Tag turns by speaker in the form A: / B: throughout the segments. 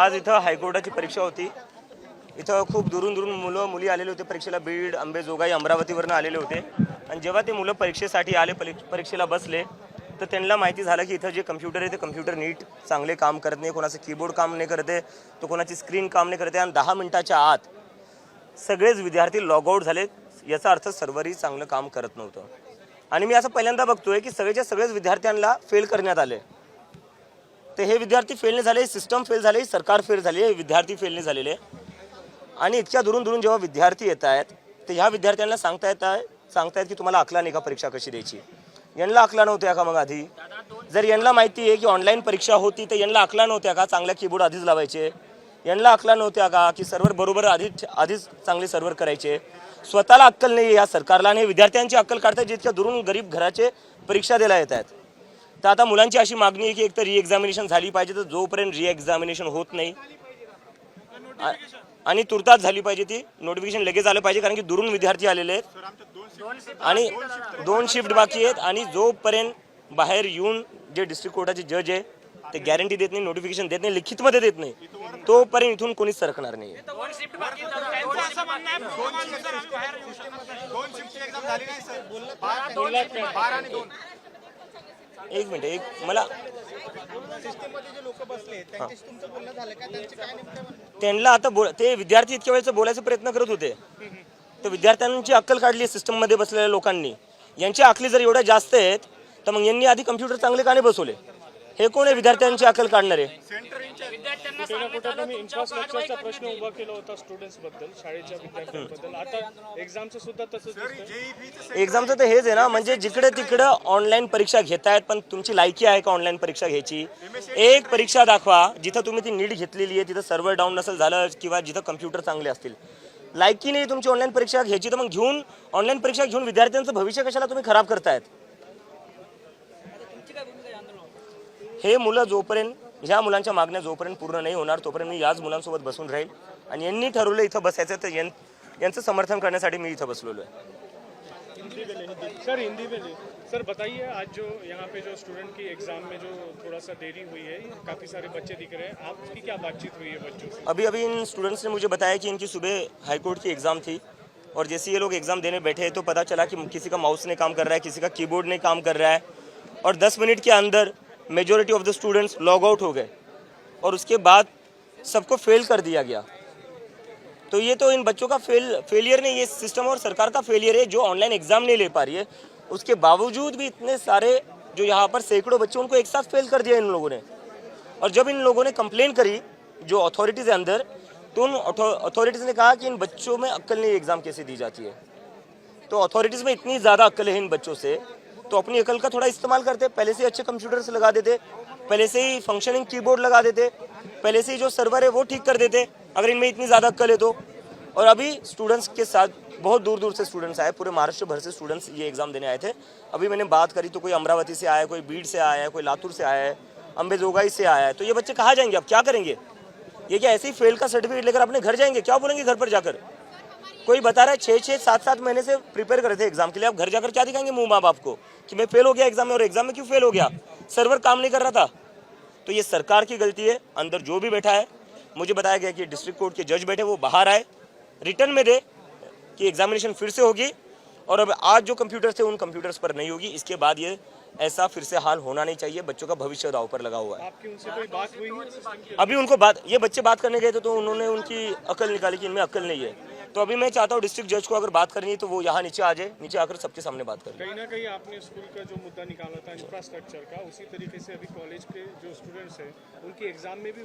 A: आज इथं हायकोर्टाची परीक्षा होती। इथं खूप दुरून दुरून मुलं मुली आलेले होते परीक्षेला। बीड, अंबेजोगाई, अमरावतीवरून आलेले होते आणि जेव्हा ते मुलं परीक्षेसाठी आले, परीक्षेला बसले, तर त्यांना माहिती झालं की इथं जे कम्प्युटर आहे ते कम्प्युटर नीट चांगले काम करत नाही, कोणाचं कीबोर्ड काम नाही करते, तो कोणाची स्क्रीन काम नाही करते आणि 10 मिनिटाच्या आत सगळेच विद्यार्थी लॉग आउट झाले। याचा अर्थ सर्व्हरही चांगलं काम करत नव्हतं आणि मी असं पहिल्यांदा बघतोय की सगळेच्या सगळेच विद्यार्थ्यांना फेल करण्यात आले। तर हे विद्यार्थी फेल नाही झाले, सिस्टम फेल झाले, सरकार फेल झाले, विद्यार्थी फेल नाही झालेले। आणि इतक्या दुरून दुरून जेव्हा विद्यार्थी येत आहेत तर ह्या विद्यार्थ्यांना सांगतायत की तुम्हाला अकला नाही का परीक्षा कशी द्यायची। यांना अकला नव्हत्या का? मग आधी जर यांना माहिती आहे की ऑनलाईन परीक्षा होती तर यांना अकला नव्हत्या का चांगल्या कीबोर्ड आधीच लावायचे? यांना अकला नव्हत्या का की सर्व्हर बरोबर आधीच चांगले सर्व्हर करायचे? स्वतःला अक्कल नाही या सरकारला आणि विद्यार्थ्यांची अक्कल काढतात जितक्या दुरून गरीब घराचे परीक्षा द्यायला येत आहेत। तर आता मुलांची अशी मागणी आहे की एकतर री एक्झामिनेशन झाली पाहिजे, तर जोपर्यंत री एक्झामिनेशन होत नाही आणि तुर्तास झाली पाहिजे, ती नोटिफिकेशन लगेच आलं पाहिजे, कारण की दुरून विद्यार्थी आलेले आहेत आणि 2 शिफ्ट बाकी आहेत आणि जोपर्यंत बाहेर येऊन जे डिस्ट्रिक्ट कोर्टाचे जज आहे ते गॅरंटी देत नाही, नोटिफिकेशन देत नाही, लिखितमध्ये देत नाही, तोपर्यंत इथून कोणीच सरकणार नाही। एक मिनिट, मला त्यांना आता ते विद्यार्थी इतक्या वेळेचा बोलायचा प्रयत्न करत होते, तर विद्यार्थ्यांची अक्कल काढली सिस्टम मध्ये बसलेल्या लोकांनी। यांची अकली जर एवढ्या जास्त आहेत तर मग यांनी आधी कम्प्युटर चांगले का नाही बसवले? हे कोण आहे विद्यार्थ्यांची अक्कल काढणारे?
B: इन्फ्रास्ट्रक्चरचा प्रश्न उभा केला होता स्टुडंट्स बद्दल, शाळेच्या विद्यार्थ्यांबद्दल, आता एक्झामचं सुद्धा तसंच।
A: एक्झामचं तर हेच आहे ना, म्हणजे जिकडे तिकडे ऑनलाईन परीक्षा घेतायत, पण तुमची लायकी आहे का ऑनलाईन परीक्षा घ्यायची? एक परीक्षा दाखवा जिथं तुम्ही ती नीट घेतलेली आहे, तिथं सर्व्हर डाऊन नसेल झालं किंवा जिथं कम्प्युटर चांगले असतील। लायकी नाही तुमची ऑनलाईन परीक्षा घ्यायची, तर मग ऑनलाईन परीक्षा घेऊन विद्यार्थ्यांचं भविष्य कशाला तुम्ही खराब करतायत? हे मुलं जोपर्यंत, ह्या मुलांच्या मागण्या जोपर्यंत पूर्ण नाही होणार तोपर्यंत मी याच मुलांसोबत बसून राहील आणि यांनी ठरवलं इथं बसायचं तर यांचं समर्थन करण्यासाठी मी इथं बसलेलो आहे।
B: हिंदी में सर बताइए, आज जो यहाँ पे जो स्टूडेंट की एग्जाम में जो थोड़ा सा देरी हुई है, काफ़ी सारे बच्चे दिख रहे हैं, आपकी क्या बातचीत हुई है बच्चों से?
A: अभी इन स्टूडेंट्स ने मुझे बताया कि इनकी सुबह हाईकोर्ट की एग्ज़ाम थी और जैसे ये लोग एग्ज़ाम देने बैठे तो पता चला कि किसी का माउस नहीं काम कर रहा है, किसी का कीबोर्ड नहीं काम कर रहा है और 10 मिनट के अंदर majority of the students log out हो गए और उसके बाद सबको फेल कर दिया गया। तो ये तो इन बच्चों का फेलियर नहीं, ये सिस्टम और सरकार का फेलियर है जो ऑनलाइन एग्जाम नहीं ले पा रही है। उसके बावजूद भी इतने सारे जो यहाँ पर सैकड़ों बच्चे उनको एक साथ फेल कर दिया इन लोगों ने। और जब इन लोगों ने कंप्लेन करी जो अथॉरिटीज़ है अंदर, तो उन अथॉरिटीज़ ने कहा कि इन बच्चों में अक्ल नहीं, एग्ज़ाम कैसे दी जाती है। तो अथॉरिटीज़ में इतनी ज़्यादा अक्ल है इन बच्चों से, तो अपनी अकल का थोड़ा इस्तेमाल करते, पहले से अच्छे कंप्यूटर्स लगा देते, पहले से ही फंक्शनिंग कीबोर्ड लगा देते, पहले से ही जो सर्वर है वो ठीक कर देते अगर इनमें इतनी ज़्यादा अक्ल है तो। और अभी स्टूडेंट्स के साथ बहुत दूर दूर से स्टूडेंट्स आए, पूरे महाराष्ट्र भर से स्टूडेंट्स ये एग्ज़ाम देने आए थे। अभी मैंने बात करी तो कोई अमरावती से आया है, कोई बीड से आया है, कोई लातूर से आया है, अंबेजोगाई से आया है। तो ये बच्चे कहाँ जाएंगे, अब क्या करेंगे? ये क्या ऐसे ही फेल का सर्टिफिकेट लेकर अपने घर जाएंगे? क्या बोलेंगे घर पर जाकर? कोई बता रहा है 6-6, 7-7 महीने से प्रिपेयर कर रहे थे एग्जाम के लिए, अब घर जाकर क्या दिखाएंगे मुंह माँ बाप को कि मैं फेल हो गया एग्जाम में? और एग्जाम में क्यों फेल हो गया? सर्वर काम नहीं कर रहा था। तो ये सरकार की गलती है। अंदर जो भी बैठा है, मुझे बताया गया कि डिस्ट्रिक्ट कोर्ट के जज बैठे, वो बाहर आए, रिटर्न में दे कि एग्जामिनेशन फिर से होगी और अब आज जो कंप्यूटर्स थे उन कंप्यूटर्स पर नहीं होगी। इसके बाद ये ऐसा फिर से हाल होना नहीं चाहिए। बच्चों का भविष्य दांव पर लगा हुआ है।
B: आपकी उनसे कोई बात हुई है?
A: अभी उनको ये बच्चे बात करने गए थे तो उन्होंने उनकी अकल निकाली कि इनमें अकल नहीं है। तो अभी मैं चाहता हूँ डिस्ट्रिक्ट जज को अगर बात करनी है तो वो यहाँ नीचे आ जाए, नीचे आकर सबके सामने बात करें।
B: कहीं ना कहीं आपने स्कूल का जो मुद्दा निकाला था इंफ्रास्ट्रक्चर का, उसी तरीके से अभी कॉलेज के जो स्टूडेंट्स हैं उनकी एग्जाम में भी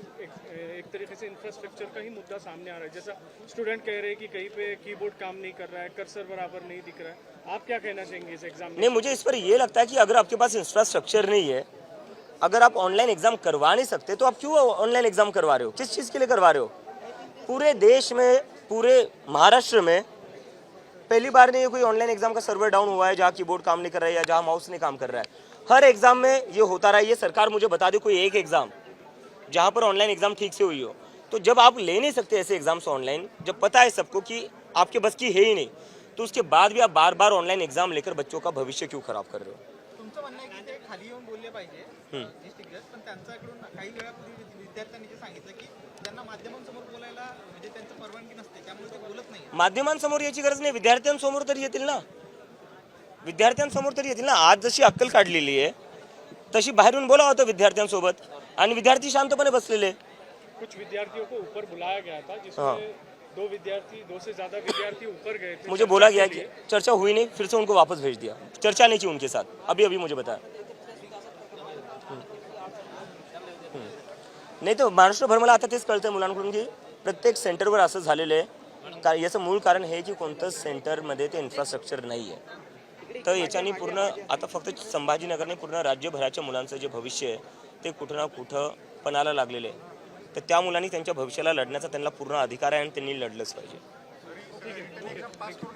B: एक तरीके से इंफ्रास्ट्रक्चर का ही मुद्दा सामने आ रहा है। जैसा स्टूडेंट कह रहे हैं कि कहीं पे कीबोर्ड काम नहीं कर रहा है, कर्सर बराबर नहीं दिख रहा है, आप क्या कहना चाहेंगे इस एग्जाम में?
A: नहीं, मुझे इस पर ये लगता है कि अगर आपके पास इंफ्रास्ट्रक्चर नहीं है, अगर आप ऑनलाइन एग्जाम करवा नहीं सकते तो आप क्यों ऑनलाइन एग्जाम करवा रहे हो? किस चीज़ के लिए करवा रहे हो? पूरे देश में, पूरे महाराष्ट्र में पहली बार नहीं कोई ऑनलाइन एग्जाम का सर्वर डाउन हुआ है जहाँ कीबोर्ड काम नहीं कर रहा है या जहाँ माउस नहीं काम कर रहा है। हर एग्जाम में ये होता रहा है। ये सरकार मुझे बता दे कोई एक एग्जाम जहाँ पर ऑनलाइन एग्जाम ठीक से हुई हो। तो जब आप ले नहीं सकते ऐसे एग्जाम्स ऑनलाइन, जब पता है सबको कि आपके बस की है ही नहीं, तो उसके बाद भी आप बार बार ऑनलाइन एग्जाम लेकर बच्चों का भविष्य क्यों खराब कर रहे हो?
C: तुमचं म्हणणं आहे की ते खाली येऊन बोलले पाहिजे डिस्ट्रिक्ट जज, पण त्यांच्याकडून काही वेळापूर्वी विद्यार्थ्यांनी जे सांगितलं की त्यांना म्हणजे त्यांचं परवानगी नसते त्यामुळे ते बोलत नाही.
A: माध्यमांसमोर याची गरज नाही, विद्यार्थ्यांसमोर तरी येतील ना, विद्यार्थ्यांसमोर तरी येतील ना. आज जशी अक्कल काढलेली आहे तशी बाहेरून बोलावं होतं विद्यार्थ्यांसोबत, आणि विद्यार्थी शांतपणे बसलेले.
B: कुछ विद्यार्थियों को ऊपर बुलाया गया था जिसमें दो से ज्यादा विद्यार्थी ऊपर गए थे.
A: मुझे बोला गया कि चर्चा हुई नहीं, फिर से उनको वापस भेज दिया. चर्चा नहीं की उनके साथ, अभी अभी मुझे बताया. नाही तर महाराष्ट्रभर मला आता तेच कळतंय मुलांकडून की प्रत्येक सेंटरवर असं झालेलं आहे. याचं मूळ कारण हे की कोणतंच सेंटरमध्ये ते इन्फ्रास्ट्रक्चर नाही आहे. तर याच्यानी पूर्ण आता फक्त संभाजीनगरने पूर्ण राज्यभराच्या मुलांचं जे भविष्य आहे ते कुठं ना कुठं पणाला लागलेलं आहे. तर त्या मुलांनी त्यांच्या भविष्याला लढण्याचा त्यांना पूर्ण अधिकार आहे आणि त्यांनी लढलंच पाहिजे.